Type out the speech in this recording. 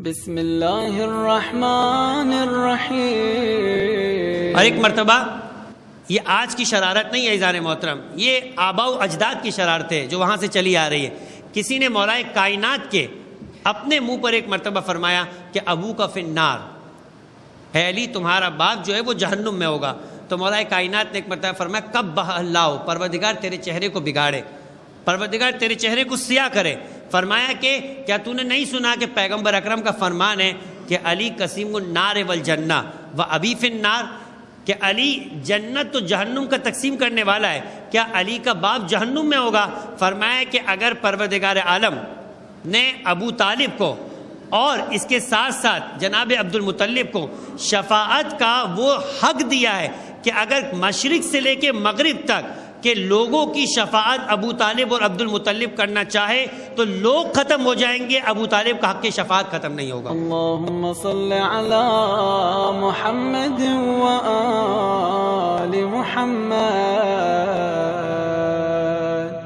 بسم اللہ الرحمن الرحیم۔ اور ایک مرتبہ یہ آج کی شرارت نہیں ہے عزیزان محترم، یہ آباء و اجداد کی شرارت ہے جو وہاں سے چلی آ رہی ہے۔ کسی نے مولا کائنات کے اپنے منہ پر ایک مرتبہ فرمایا کہ ابو کا فی النار، اے علی تمہارا باپ جو ہے وہ جہنم میں ہوگا۔ تو مولا کائنات نے ایک مرتبہ فرمایا قبح اللہ، پروردگار تیرے چہرے کو بگاڑے، پروردگار تیرے چہرے کو سیاہ کرے۔ فرمایا کہ کیا تو نے نہیں سنا کہ پیغمبر اکرم کا فرمان ہے کہ علی قسیم النار والجنہ و ابی فی النار، کہ علی جنت تو جہنم کا تقسیم کرنے والا ہے، کیا علی کا باپ جہنم میں ہوگا؟ فرمایا کہ اگر پروردگار عالم نے ابو طالب کو اور اس کے ساتھ ساتھ جناب عبد المطلب کو شفاعت کا وہ حق دیا ہے کہ اگر مشرق سے لے کے مغرب تک کہ لوگوں کی شفاعت ابو طالب اور عبد المطلب کرنا چاہے تو لوگ ختم ہو جائیں گے، ابو طالب کا حق شفاعت ختم نہیں ہوگا۔ اللہم صل علی محمد و آل محمد۔